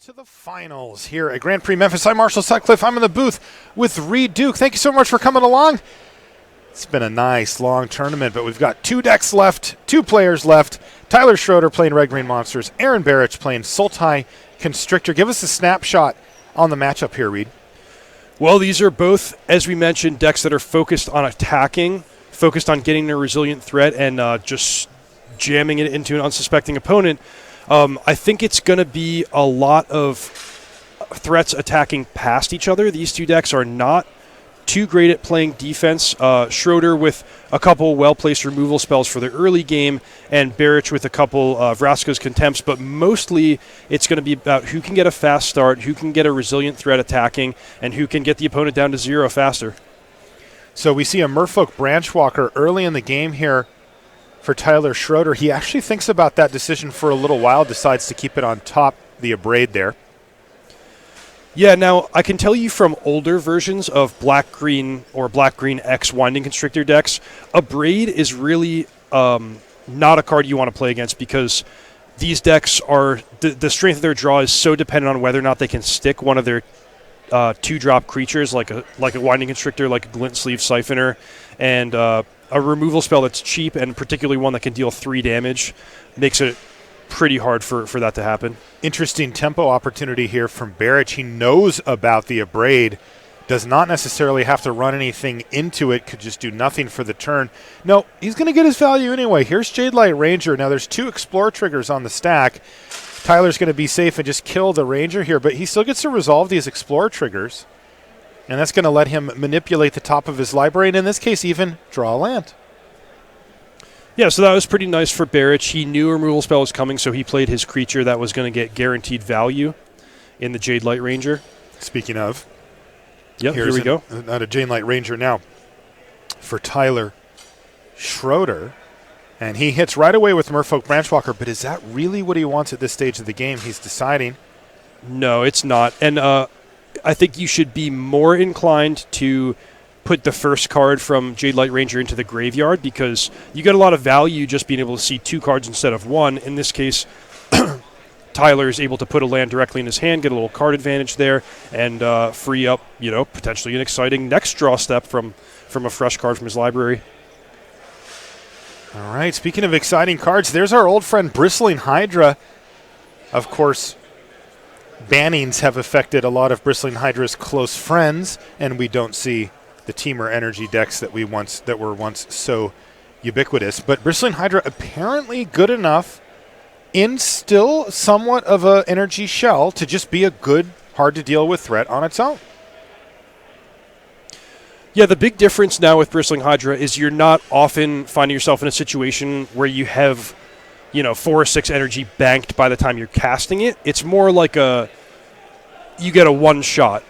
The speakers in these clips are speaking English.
To the finals here at Grand Prix Memphis. I'm Marshall Sutcliffe. I'm in the booth with Reed Duke. Thank you so much for coming along. It's been a nice, long tournament, but we've got two decks left, two players left. Tyler Schroeder playing Red Green Monsters, Aaron Barich playing Sultai Constrictor. Give us a snapshot on the matchup here, Reed. Well, these are both, as we mentioned, decks that are focused on attacking, focused on getting a resilient threat and just jamming it into an unsuspecting opponent. I think it's going to be a lot of threats attacking past each other. These two decks are not too great at playing defense. Schroeder with a couple well-placed removal spells for the early game, and Barich with a couple of Vraska's Contempts, but mostly it's going to be about who can get a fast start, who can get a resilient threat attacking, and who can get the opponent down to zero faster. So we see a Merfolk Branchwalker early in the game here for Tyler Schroeder. He actually thinks about that decision for a little while, decides to keep it on top, the Abrade there. Yeah, now I can tell you from older versions of Black-Green or Black-Green X Winding Constrictor decks, Abrade is really not a card you want to play against because these decks are, the strength of their draw is so dependent on whether or not they can stick one of their two-drop creatures like a Winding Constrictor, like a Glint Sleeve Siphoner, and a removal spell that's cheap and particularly one that can deal 3 damage makes it pretty hard for that to happen. Interesting tempo opportunity here from Barich. He knows about the Abrade, does not necessarily have to run anything into it, could just do nothing for the turn. No, he's going to get his value anyway. Here's Jadelight Ranger. Now there's 2 Explore triggers on the stack. Tyler's going to be safe and just kill the Ranger here, but he still gets to resolve these Explore triggers. And that's going to let him manipulate the top of his library, and in this case, even draw a land. Yeah, so that was pretty nice for Barich. He knew a removal spell was coming, so he played his creature that was going to get guaranteed value in the Jadelight Ranger. Speaking of, yep, here we go. Not a Jadelight Ranger now for Tyler Schroeder. And he hits right away with Merfolk Branchwalker, but is that really what he wants at this stage of the game? He's deciding. No, it's not. And I think you should be more inclined to put the first card from Jadelight Ranger into the graveyard because you get a lot of value just being able to see 2 cards instead of 1. In this case, Tyler is able to put a land directly in his hand, get a little card advantage there, and free up, potentially an exciting next draw step from a fresh card from his library. All right, speaking of exciting cards, there's our old friend Bristling Hydra. Of course, bannings have affected a lot of Bristling Hydra's close friends, and we don't see the Teamer energy decks that were once so ubiquitous. But Bristling Hydra apparently good enough in still somewhat of an energy shell to just be a good, hard-to-deal-with threat on its own. Yeah, the big difference now with Bristling Hydra is you're not often finding yourself in a situation where you have 4 or 6 energy banked by the time you're casting it. It's more like you get a one-shot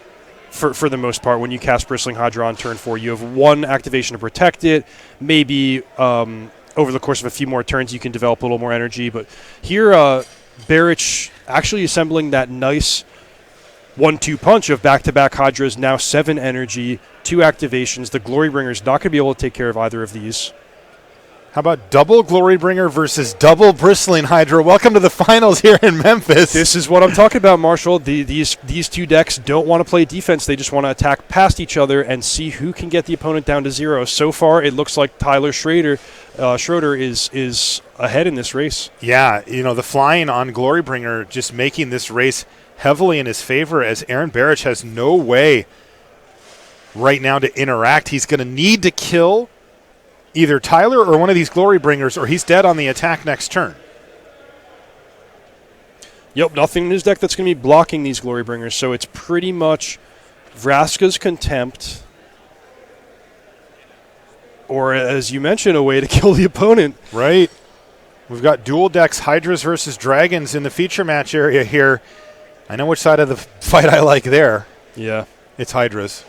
for the most part when you cast Bristling Hydra on turn 4. You have 1 activation to protect it. Maybe over the course of a few more turns you can develop a little more energy. But here, Barich actually assembling that nice 1-2 punch of back-to-back Hydras, now 7 energy, 2 activations. The Glorybringer is not going to be able to take care of either of these. How about double Glorybringer versus double Bristling Hydra? Welcome to the finals here in Memphis. This is what I'm talking about, Marshall. These 2 decks don't want to play defense. They just want to attack past each other and see who can get the opponent down to 0. So far, it looks like Tyler Schroeder is ahead in this race. Yeah, the flying on Glorybringer just making this race heavily in his favor as Aaron Barich has no way right now to interact. He's going to need to kill either Tyler or one of these Glorybringers, or he's dead on the attack next turn. Yep, nothing in his deck that's going to be blocking these Glorybringers, so it's pretty much Vraska's Contempt, or as you mentioned, a way to kill the opponent. Right. We've got dual decks, Hydras versus Dragons in the feature match area here. I know which side of the fight I like there. Yeah. It's Hydras.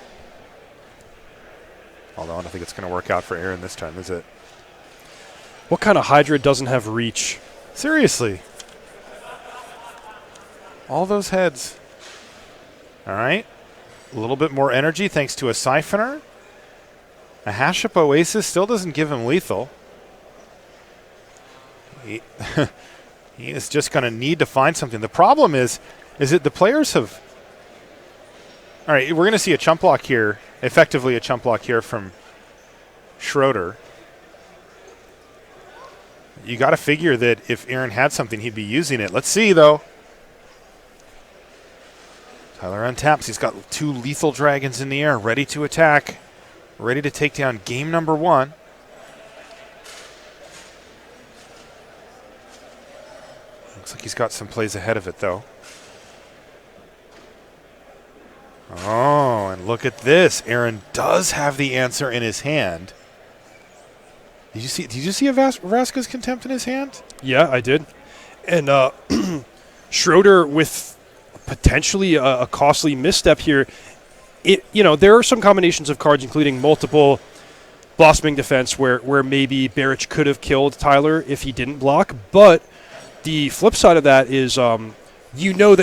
Although I don't think it's going to work out for Aaron this time, is it? What kind of Hydra doesn't have reach? Seriously. All those heads. All right. A little bit more energy thanks to a Siphoner. A Hash-Up Oasis still doesn't give him lethal. He is just going to need to find something. The problem is Is it the players have... All right, we're going to see a chump block here, effectively a chump block here from Schroeder. You got to figure that if Aaron had something, he'd be using it. Let's see, though. Tyler untaps. He's got 2 lethal dragons in the air, ready to attack, ready to take down game number 1. Looks like he's got some plays ahead of it, though. Oh, and look at this. Aaron does have the answer in his hand. Did you see Vraska's Contempt in his hand? Yeah, I did. And Schroeder with potentially a costly misstep here. There are some combinations of cards, including multiple Blossoming Defense, where maybe Barrich could have killed Tyler if he didn't block. But the flip side of that is, that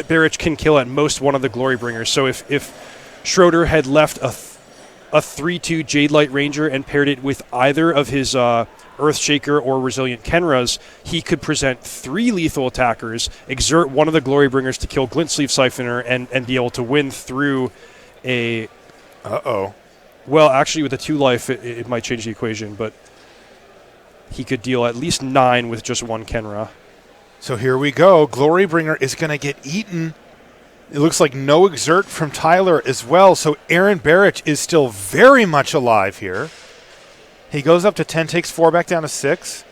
Barrich can kill at most one of the Glory Bringers. So if Schroeder had left a 3/2 Jade Light Ranger and paired it with either of his Earthshaker or Resilient Kenras, he could present 3 lethal attackers, exert one of the Glory Bringers to kill Glintsleeve Siphoner, and be able to win through a... Uh-oh. Well, actually, with a 2 life, it might change the equation, but he could deal at least 9 with just 1 Kenra. So here we go. Glorybringer is going to get eaten. It looks like no exert from Tyler as well. So Aaron Barrich is still very much alive here. He goes up to 10, takes 4 back down to 6.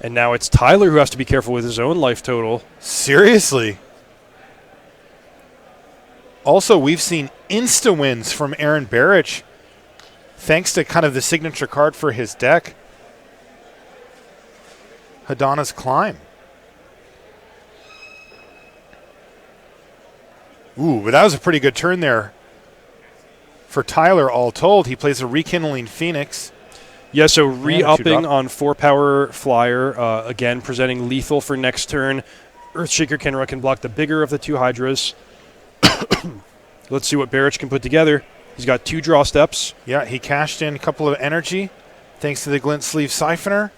And now it's Tyler who has to be careful with his own life total. Seriously. Also, we've seen insta-wins from Aaron Barrich thanks to kind of the signature card for his deck, Hadana's Climb. Ooh, but that was a pretty good turn there for Tyler, all told. He plays a Rekindling Phoenix. Yeah, so re-upping on 4-power Flyer, again, presenting lethal for next turn. Earthshaker Kenra can block the bigger of the 2 Hydras. Let's see what Barrich can put together. He's got 2 draw steps. Yeah, he cashed in a couple of energy thanks to the Glintsleeve Siphoner.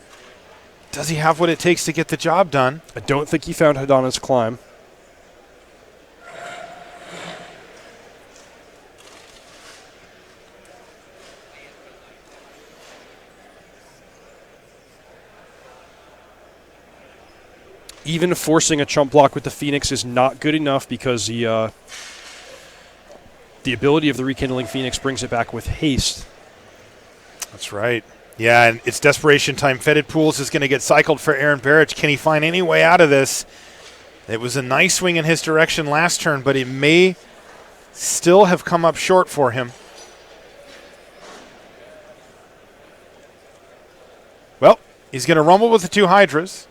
Does he have what it takes to get the job done? I don't think he found Hadana's Climb. Even forcing a chump block with the Phoenix is not good enough because the ability of the Rekindling Phoenix brings it back with haste. That's right. Yeah, and it's desperation time. Fetid Pools is going to get cycled for Aaron Barrich. Can he find any way out of this? It was a nice swing in his direction last turn, but it may still have come up short for him. Well, he's going to rumble with the 2 Hydras.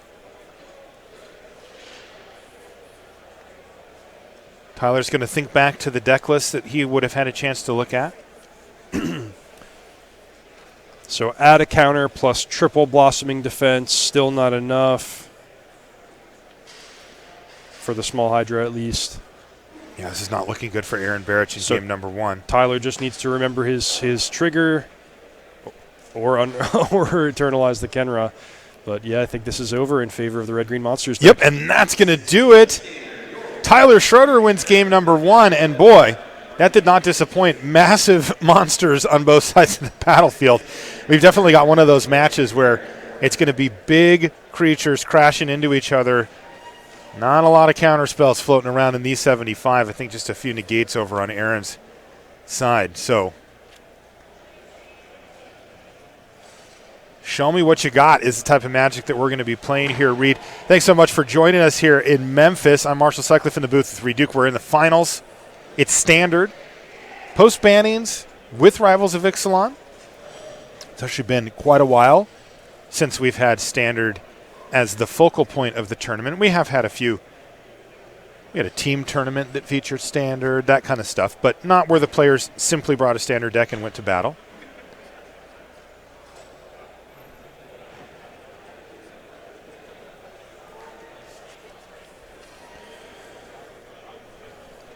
Tyler's going to think back to the deck list that he would have had a chance to look at. So add a counter plus triple Blossoming Defense, still not enough. For the small Hydra, at least. Yeah, this is not looking good for Aaron Barrich in game number 1. Tyler just needs to remember his trigger or eternalize the Kenra. But yeah, I think this is over in favor of the Red-Green Monsters deck. Yep, and that's going to do it. Tyler Schroeder wins game number 1, and boy, that did not disappoint. Massive monsters on both sides of the battlefield. We've definitely got one of those matches where it's going to be big creatures crashing into each other. Not a lot of counter spells floating around in these 75. I think just a few negates over on Aaron's side. So, show me what you got is the type of Magic that we're going to be playing here, Reed. Thanks so much for joining us here in Memphis. I'm Marshall Sutcliffe in the booth with Reed Duke. We're in the finals. It's standard. Post-bannings with Rivals of Ixalan. It's actually been quite a while since we've had standard as the focal point of the tournament. We have had a few. We had a team tournament that featured standard, that kind of stuff, but not where the players simply brought a standard deck and went to battle.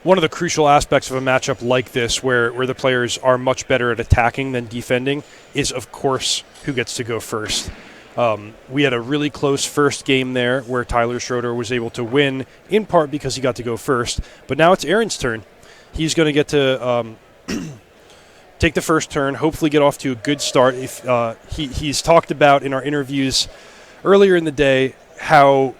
One of the crucial aspects of a matchup like this where the players are much better at attacking than defending is, of course, who gets to go first. We had a really close first game there where Tyler Schroeder was able to win, in part because he got to go first. But now it's Aaron's turn. He's going to get to take the first turn, hopefully get off to a good start. If he's talked about in our interviews earlier in the day how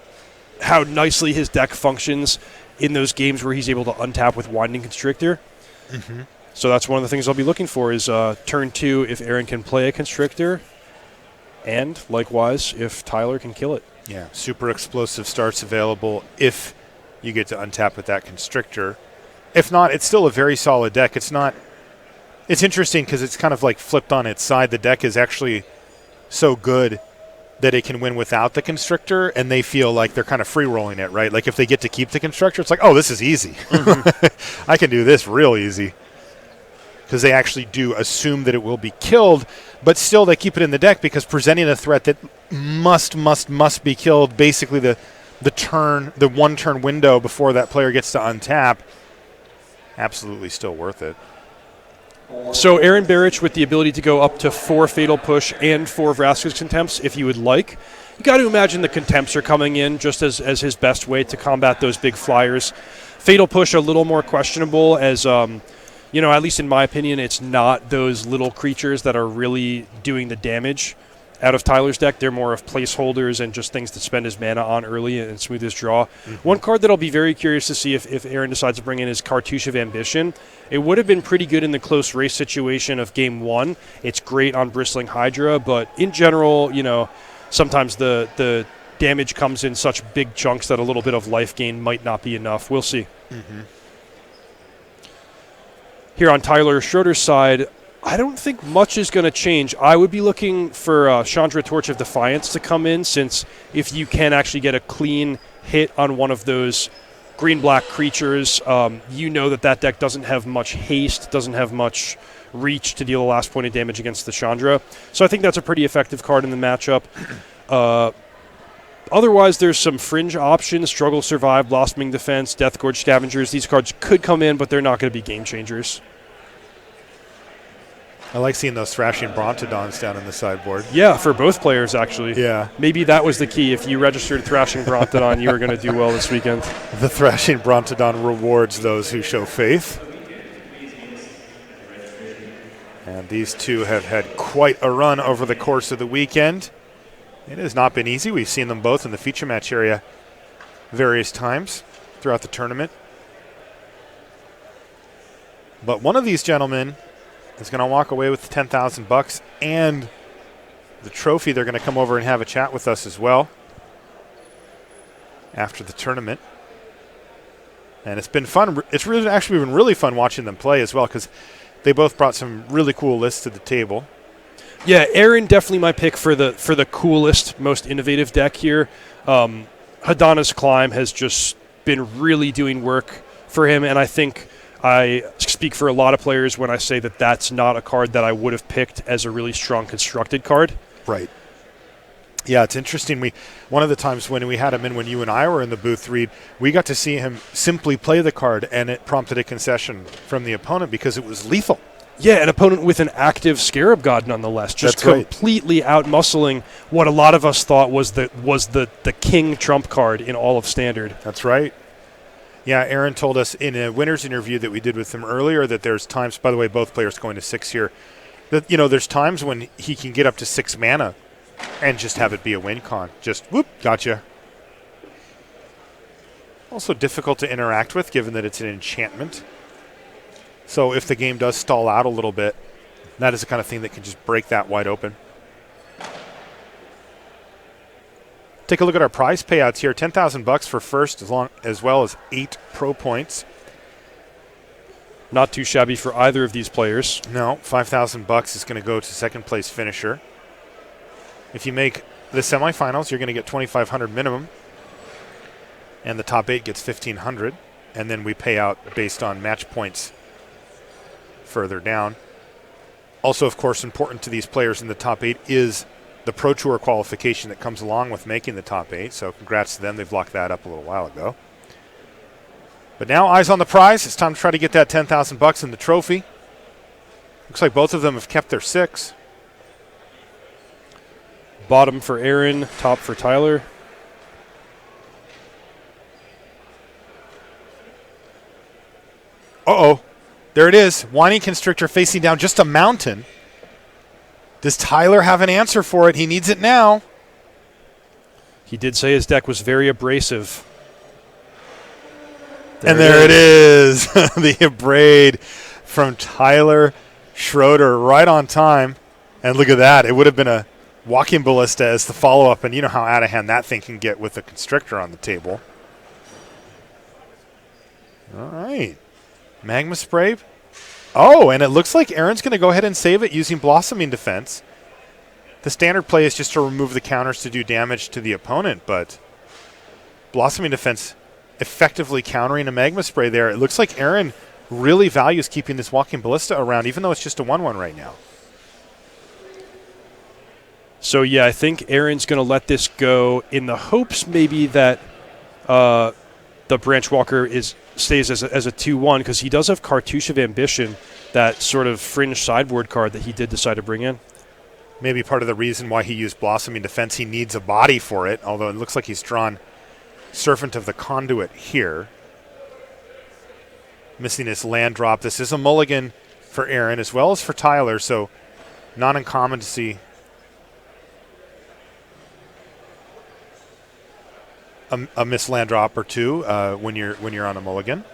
nicely his deck functions in those games where he's able to untap with Winding Constrictor. Mm-hmm. So that's one of the things I'll be looking for is turn 2 if Aaron can play a Constrictor, and likewise if Tyler can kill it. Yeah, super explosive starts available if you get to untap with that Constrictor. If not, it's still a very solid deck. It's interesting because it's kind of like flipped on its side. The deck is actually so good that it can win without the Constrictor, and they feel like they're kind of free-rolling it, right? Like if they get to keep the Constrictor, it's like, oh, this is easy. Mm-hmm. I can do this real easy. Because they actually do assume that it will be killed, but still they keep it in the deck because presenting a threat that must be killed, basically the one-turn window before that player gets to untap, absolutely still worth it. So Aaron Barich with the ability to go up to 4 Fatal Push and 4 Vraska's Contempts if you would like. You got to imagine the Contempts are coming in just as his best way to combat those big flyers. Fatal Push a little more questionable as, at least in my opinion, it's not those little creatures that are really doing the damage out of Tyler's deck. They're more of placeholders and just things to spend his mana on early and smooth his draw. Mm-hmm. One card that I'll be very curious to see if Aaron decides to bring in is Cartouche of Ambition. It would have been pretty good in the close race situation of Game 1. It's great on Bristling Hydra, but in general, sometimes the damage comes in such big chunks that a little bit of life gain might not be enough. We'll see. Mm-hmm. Here on Tyler Schroeder's side, I don't think much is going to change. I would be looking for Chandra Torch of Defiance to come in, since if you can actually get a clean hit on one of those green-black creatures, that deck doesn't have much haste, doesn't have much reach to deal the last point of damage against the Chandra. So I think that's a pretty effective card in the matchup. Otherwise, there's some fringe options: Struggle, Survive, Blossoming Defense, Death Gorge Scavengers. These cards could come in, but they're not going to be game changers. I like seeing those Thrashing Brontodons down in the sideboard. Yeah, for both players, actually. Yeah. Maybe that was the key. If you registered Thrashing Brontodon, you were going to do well this weekend. The Thrashing Brontodon rewards those who show faith. And these two have had quite a run over the course of the weekend. It has not been easy. We've seen them both in the feature match area various times throughout the tournament. But one of these gentlemen is going to walk away with $10,000 and the trophy. They're going to come over and have a chat with us as well after the tournament. And it's been fun. It's really actually been really fun watching them play as well, because they both brought some really cool lists to the table. Yeah, Aaron definitely my pick for the coolest, most innovative deck here. Hadana's Climb has just been really doing work for him, and I think I speak for a lot of players when I say that that's not a card that I would have picked as a really strong constructed card. Right. Yeah, it's interesting. One of the times when we had him in, when you and I were in the booth, Reed, we got to see him simply play the card, and it prompted a concession from the opponent because it was lethal. Yeah, an opponent with an active Scarab God, nonetheless, just That's right. Completely out-muscling what a lot of us thought was the king trump card in all of Standard. That's right. Yeah, Aaron told us in a winner's interview that we did with him earlier that there's times, by the way, both players going to 6 here, that, there's times when he can get up to 6 mana and just have it be a win con. Just, whoop, gotcha. Also difficult to interact with, given that it's an enchantment. So if the game does stall out a little bit, that is the kind of thing that can just break that wide open. Take a look at our prize payouts here. $10,000 for first, as well as 8 pro points. Not too shabby for either of these players. No, $5,000 is going to go to second place finisher. If you make the semifinals, you're going to get $2,500 minimum, and the top 8 gets $1,500, and then we pay out based on match points further down. Also, of course, important to these players in the top 8 is the Pro Tour qualification that comes along with making the top 8. So congrats to them. They've locked that up a little while ago. But now, eyes on the prize. It's time to try to get that $10,000 in the trophy. Looks like both of them have kept their 6. Bottom for Aaron, top for Tyler. Uh-oh. There it is. Whining Constrictor facing down just a mountain. Does Tyler have an answer for it? He needs it now. He did say his deck was very abrasive. There it is. The Abrade from Tyler Schroeder right on time. And look at that. It would have been a Walking Ballista as the follow-up, and you know how out of hand that thing can get with the Constrictor on the table. All right. Magma Spray. Oh, and it looks like Aaron's going to go ahead and save it using Blossoming Defense. The standard play is just to remove the counters to do damage to the opponent, but Blossoming Defense effectively countering a Magma Spray there. It looks like Aaron really values keeping this Walking Ballista around, even though it's just a 1-1 right now. So, yeah, I think Aaron's going to let this go in the hopes maybe that the Branch Walker stays as a 2-1, because he does have Cartouche of Ambition, that sort of fringe sideboard card that he did decide to bring in. Maybe part of the reason why he used Blossoming Defense, he needs a body for it, although it looks like he's drawn Servant of the Conduit here. Missing his land drop. This is a mulligan for Aaron as well as for Tyler, so not uncommon to see a missed land drop or two when you're on a mulligan.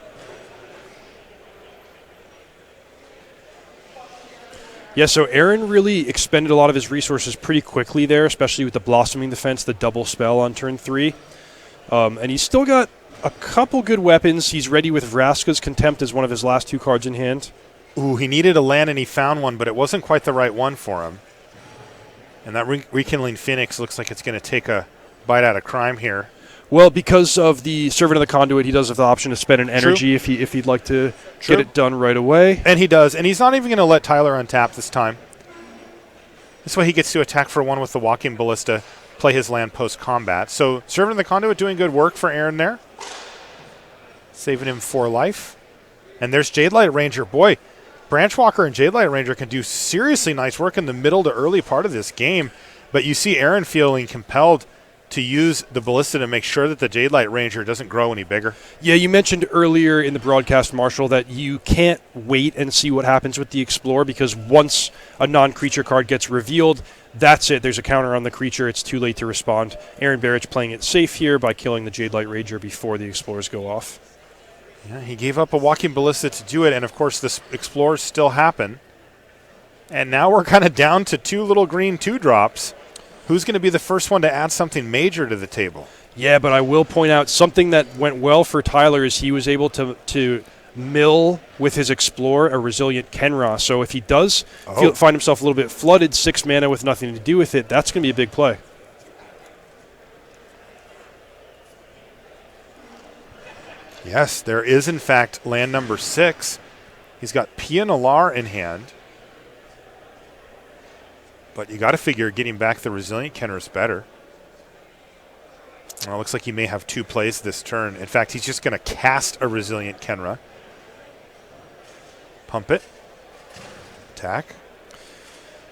Yeah, so Aaron really expended a lot of his resources pretty quickly there, especially with the Blossoming Defense, the double spell on turn 3. And he's still got a couple good weapons. He's ready with Vraska's Contempt as one of his last 2 cards in hand. Ooh, he needed a land and he found one, but it wasn't quite the right one for him. And that Rekindling Phoenix looks like it's going to take a bite out of crime here. Well, because of the Servant of the Conduit, he does have the option to spend an energy if he'd like to get it done right away. And he does. And he's not even going to let Tyler untap this time. This way he gets to attack for 1 with the Walking Ballista, play his land post-combat. So Servant of the Conduit doing good work for Aaron there. Saving him 4 life. And there's Jadelight Ranger. Boy, Branchwalker and Jadelight Ranger can do seriously nice work in the middle to early part of this game. But you see Aaron feeling compelled to use the Ballista to make sure that the Jadelight Ranger doesn't grow any bigger. Yeah, you mentioned earlier in the broadcast, Marshall, that you can't wait and see what happens with the Explorer, because once a non-creature card gets revealed, that's it. There's a counter on the creature. It's too late to respond. Aaron Barrich playing it safe here by killing the Jadelight Ranger before the Explorers go off. Yeah, he gave up a Walking Ballista to do it, and of course the Explorers still happen. And now we're kind of down to 2 little green 2-drops. Who's going to be the first one to add something major to the table? Yeah, but I will point out something that went well for Tyler is he was able to mill with his Explorer a Resilient Kenra. So if he does find himself a little bit flooded, 6 mana with nothing to do with it, that's going to be a big play. Yes, there is in fact land number 6. He's got Pia Nalar in hand. But you got to figure getting back the Resilient Kenra is better. Well, it looks like he may have 2 plays this turn. In fact, he's just going to cast a Resilient Kenra. Pump it. Attack.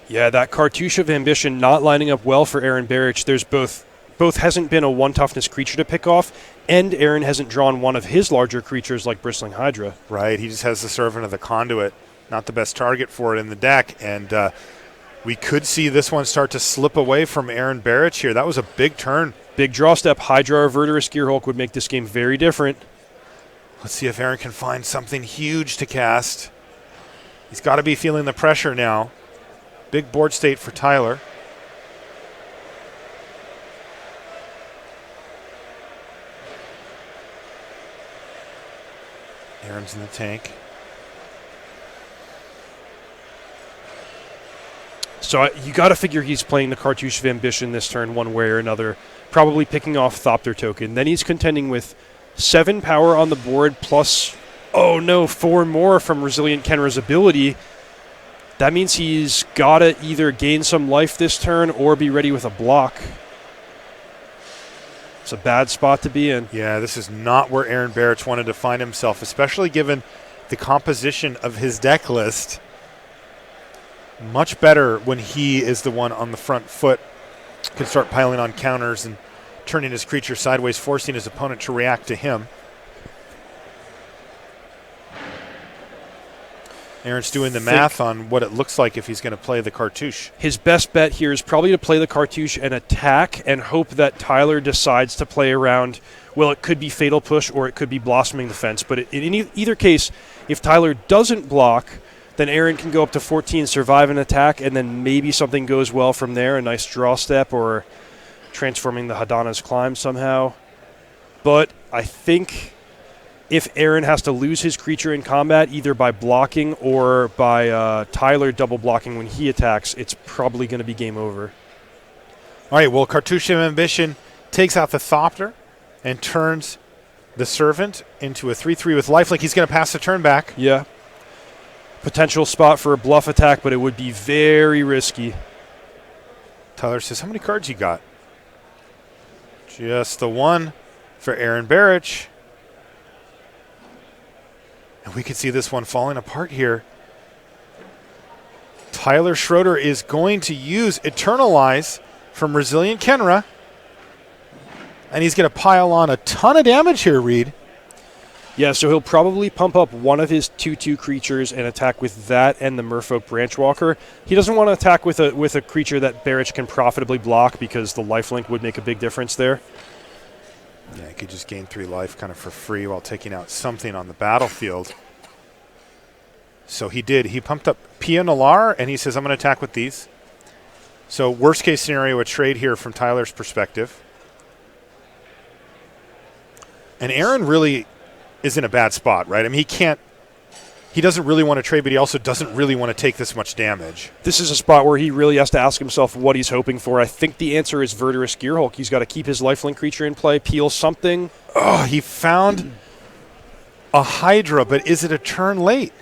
Yeah, that Cartouche of Ambition not lining up well for Aaron Barrich. There's both hasn't been a 1 toughness creature to pick off, and Aaron hasn't drawn one of his larger creatures like Bristling Hydra. Right, he just has the Servant of the Conduit. Not the best target for it in the deck, and we could see this one start to slip away from Aaron Barrich here. That was a big turn. Big draw step. Hydra or Verderous Gearhulk would make this game very different. Let's see if Aaron can find something huge to cast. He's got to be feeling the pressure now. Big board state for Tyler. Aaron's in the tank. So you got to figure he's playing the Cartouche of Ambition this turn one way or another, probably picking off Thopter token. Then he's contending with 7 power on the board plus, 4 more from Resilient Kenra's ability. That means he's got to either gain some life this turn or be ready with a block. It's a bad spot to be in. Yeah, this is not where Aaron Barrich wanted to find himself, especially given the composition of his deck list. Much better when he is the one on the front foot Can start piling on counters and turning his creature sideways, forcing his opponent to react to him. Aaron's doing the math on what it looks like if he's going to play the cartouche. His best bet here is probably to play the cartouche and attack and hope that Tyler decides to play around. Well, it could be Fatal Push or it could be Blossoming Defense. But in either case, if Tyler doesn't block, then Aaron can go up to 14, survive an attack, and then maybe something goes well from there, a nice draw step or transforming the Hadana's Climb somehow. But I think if Aaron has to lose his creature in combat, either by blocking or by Tyler double blocking when he attacks, it's probably going to be game over. All right, well, Cartouche of Ambition takes out the Thopter and turns the Servant into a 3/3 with lifelink. He's going to pass the turn back. Yeah. Potential spot for a bluff attack, but it would be very risky. Tyler says, how many cards you got? Just the one for Aaron Barich. And we can see this one falling apart here. Tyler Schroeder is going to use Eternalize from Resilient Kenra. And he's going to pile on a ton of damage here, Reed. Yeah, so he'll probably pump up one of his 2/2 creatures and attack with that and the Merfolk Branchwalker. He doesn't want to attack with a creature that Barich can profitably block because the lifelink would make a big difference there. Yeah, he could just gain 3 life kind of for free while taking out something on the battlefield. So he did. He pumped up Pia Nalar, and he says, I'm going to attack with these. So worst case scenario, a trade here from Tyler's perspective. And Aaron really is in a bad spot, right? I mean, he doesn't really want to trade, but he also doesn't really want to take this much damage. This is a spot where he really has to ask himself what he's hoping for. I think the answer is Verdurous Gearhulk. He's got to keep his lifelink creature in play, peel something. Oh, he found a Hydra, but is it a turn late?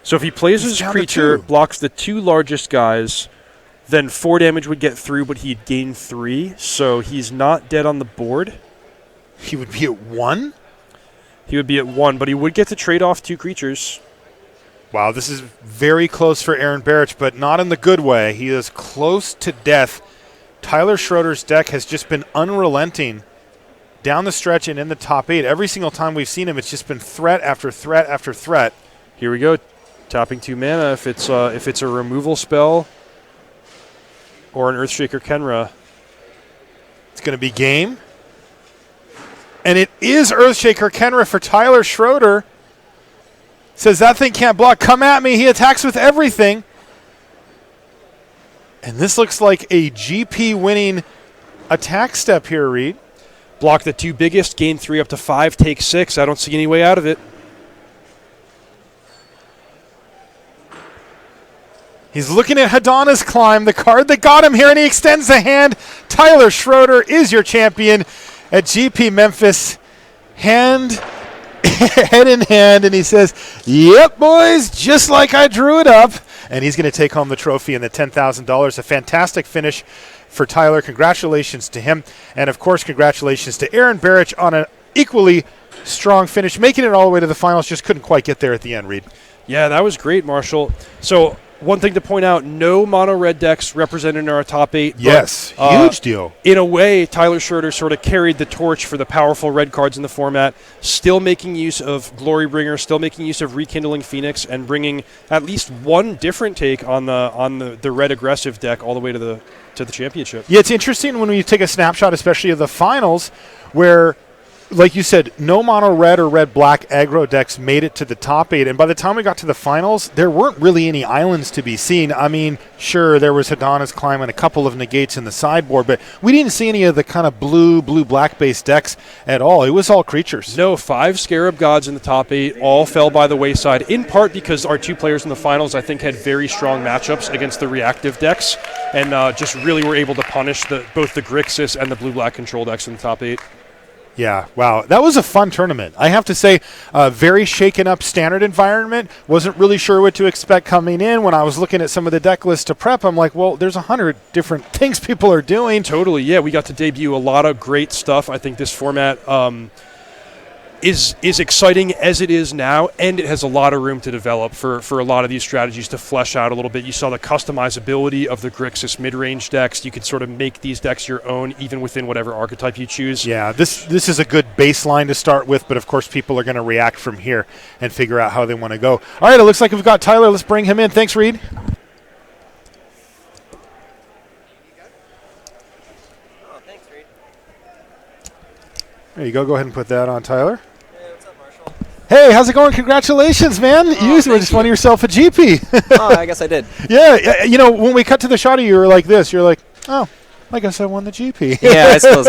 So if he plays his creature, blocks the 2 largest guys, then 4 damage would get through, but he'd gain 3. So he's not dead on the board. He would be at 1? He would be at 1, but he would get to trade off 2 creatures. Wow, this is very close for Aaron Barich, but not in the good way. He is close to death. Tyler Schroeder's deck has just been unrelenting down the stretch and in the top 8. Every single time we've seen him, it's just been threat after threat after threat. Here we go. Tapping 2 mana if it's a removal spell or an Earthshaker Kenra. It's going to be game. And it is Earthshaker Kenra for Tyler Schroeder. Says that thing can't block. Come at me. He attacks with everything. And this looks like a GP winning attack step here, Reed. Block the 2 biggest, gain 3 up to 5, take 6. I don't see any way out of it. He's looking at Hadana's Climb, the card that got him here, and he extends the hand. Tyler Schroeder is your champion at GP Memphis, head in hand, and he says, yep, boys, just like I drew it up. And he's going to take home the trophy and the $10,000. A fantastic finish for Tyler. Congratulations to him. And, of course, congratulations to Aaron Barich on an equally strong finish, making it all the way to the finals. Just couldn't quite get there at the end, Reed. Yeah, that was great, Marshall. So one thing to point out, no mono red decks represented in our top 8. Yes, but, huge deal. In a way, Tyler Schroeder sort of carried the torch for the powerful red cards in the format, still making use of Glorybringer, still making use of Rekindling Phoenix, and bringing at least one different take on the red aggressive deck all the way to the championship. Yeah, it's interesting when we take a snapshot, especially of the finals, where, like you said, no mono red or red black aggro decks made it to the top 8. And by the time we got to the finals, there weren't really any islands to be seen. I mean, sure, there was Hadana's Climb and a couple of negates in the sideboard, but we didn't see any of the kind of blue-black based decks at all. It was all creatures. No, 5 Scarab Gods in the top 8 all fell by the wayside, in part because our 2 players in the finals, I think, had very strong matchups against the reactive decks and just really were able to punish both the Grixis and the blue-black control decks in the top 8. Yeah, wow. That was a fun tournament. I have to say, very shaken up standard environment. Wasn't really sure what to expect coming in. When I was looking at some of the deck lists to prep, I'm like, well, there's 100 different things people are doing. Totally, yeah. We got to debut a lot of great stuff. I think this format is exciting as it is now, and it has a lot of room to develop for a lot of these strategies to flesh out a little bit. You saw the customizability of the Grixis mid-range decks. You could sort of make these decks your own, even within whatever archetype you choose. Yeah, this is a good baseline to start with, but of course people are going to react from here and figure out how they want to go. All right, it looks like we've got Tyler. Let's bring him in. Thanks, Reed. There you go. Go ahead and put that on, Tyler. Hey, how's it going? Congratulations, man. You just won yourself a GP. Oh, I guess I did. Yeah, you know, when we cut to the shot of you, were like this. You're like, oh, I guess I won the GP. Yeah, I suppose.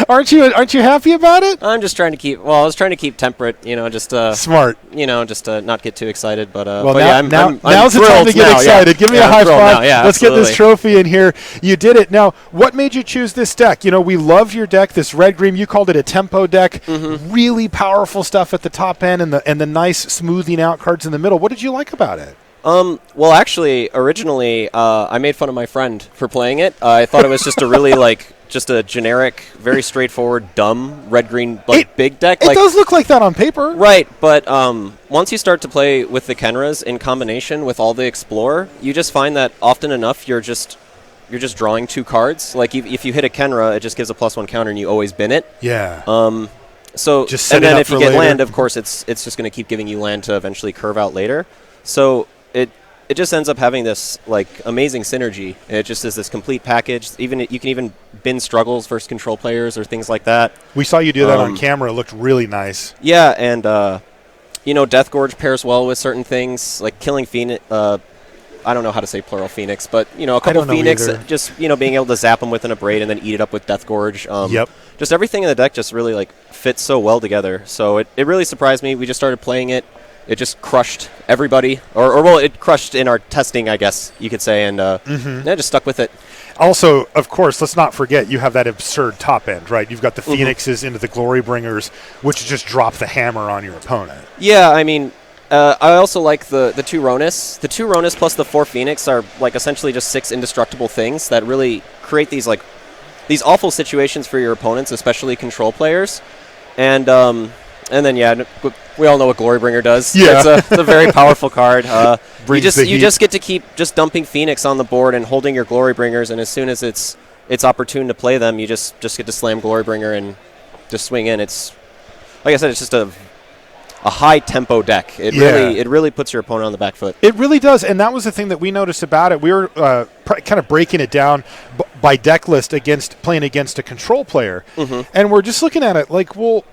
Aren't you happy about it? I'm just trying to keep, I was trying to keep temperate, just smart. Just to not get too excited. But, now's the time to get excited. Yeah. Give me a high five. Yeah, let's get this trophy in here. You did it. Now, what made you choose this deck? You know, we love your deck, this red-green. You called it a tempo deck. Mm-hmm. Really powerful stuff at the top end and the nice smoothing out cards in the middle. What did you like about it? Well, actually, originally, I made fun of my friend for playing it. I thought it was just a really, just a generic, very straightforward, dumb, red-green, big deck. It does look like that on paper. Right, but once you start to play with the Kenras in combination with all the Explorer, you just find that often enough you're just drawing 2 cards. Like, if you hit a Kenra, it just gives a +1 counter and you always bin it. Yeah. So, just and then if you get later. land, of course, it's just going to keep giving you land to eventually curve out later. So it just ends up having this amazing synergy. It just is this complete package. You can even bin struggles versus control players or things like that. We saw you do that on camera. It looked really nice. Yeah, and Death Gorge pairs well with certain things like killing Phoenix. I don't know how to say plural Phoenix, but a couple Phoenix, just being able to zap them with an Abrade and then eat it up with Death Gorge. Yep. Just everything in the deck just really fits so well together. So it really surprised me. We just started playing it. It just crushed everybody, or it crushed in our testing, I guess you could say, and just stuck with it. Also, of course, let's not forget you have that absurd top end, right? You've got the Phoenixes into the Glory Bringers, which just drop the hammer on your opponent. Yeah, I mean, I also like the 2 Ronus. The 2 Ronus plus the 4 Phoenix are essentially just 6 indestructible things that really create these awful situations for your opponents, especially control players, and then, we all know what Glorybringer does. Yeah. It's a very powerful card. You just get to keep just dumping Phoenix on the board and holding your Glorybringers, and as soon as it's opportune to play them, you just get to slam Glorybringer and just swing in. It's, like I said, it's just a high-tempo deck. It really puts your opponent on the back foot. It really does, and that was the thing that we noticed about it. We were kind of breaking it down by deck list playing against a control player, and we're just looking at it like, well,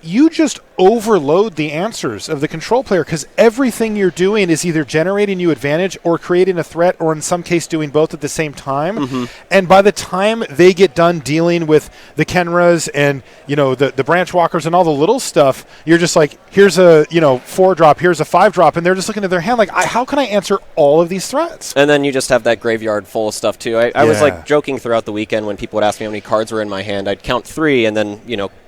you just overload the answers of the control player because everything you're doing is either generating you advantage or creating a threat, or in some case doing both at the same time. And by the time they get done dealing with the Kenras and the branch walkers and all the little stuff, you're just like, here's a 4-drop, here's a 5-drop, and they're just looking at their hand like, how can I answer all of these threats? And then you just have that graveyard full of stuff too. I was joking throughout the weekend when people would ask me how many cards were in my hand. I'd count 3 and then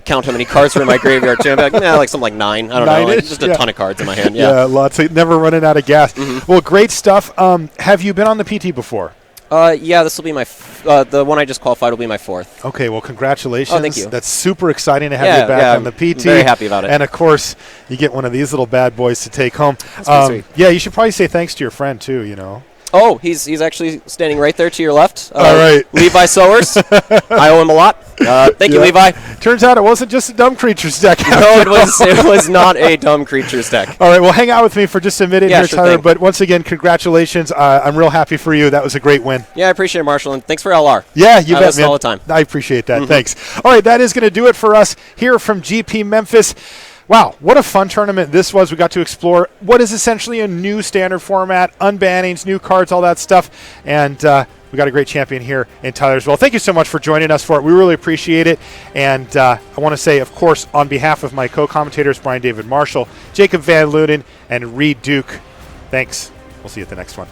count how many cards were in my graveyard too. I'd be like, something like 9. I don't know, just a ton of cards in my hand. Yeah, lots. Never running out of gas. Well, great stuff. Have you been on the PT before? Yeah, this will be my the one I just qualified will be my 4th. Okay, well, congratulations. Oh, thank you. That's super exciting to have you back on the PT. I'm very happy about it. And of course, you get one of these little bad boys to take home. That's sweet. Yeah, you should probably say thanks to your friend too. Oh, he's actually standing right there to your left. All right. Levi Sowers. I owe him a lot. Thank you, Levi. Turns out it wasn't just a Dumb Creatures deck. No, it was not a Dumb Creatures deck. All right, well, hang out with me for just a minute here, sure Tyler. thing. But once again, congratulations. I'm real happy for you. That was a great win. Yeah, I appreciate it, Marshall, and thanks for LR. Yeah, you bet, man. All the time. I appreciate that. Thanks. All right, that is going to do it for us here from GP Memphis. Wow, what a fun tournament this was. We got to explore what is essentially a new standard format, unbannings, new cards, all that stuff. And we got a great champion here in Tyler as well. Thank you so much for joining us for it. We really appreciate it. And I want to say, of course, on behalf of my co-commentators, Brian David Marshall, Jacob Van Lunen, and Reed Duke, thanks. We'll see you at the next one.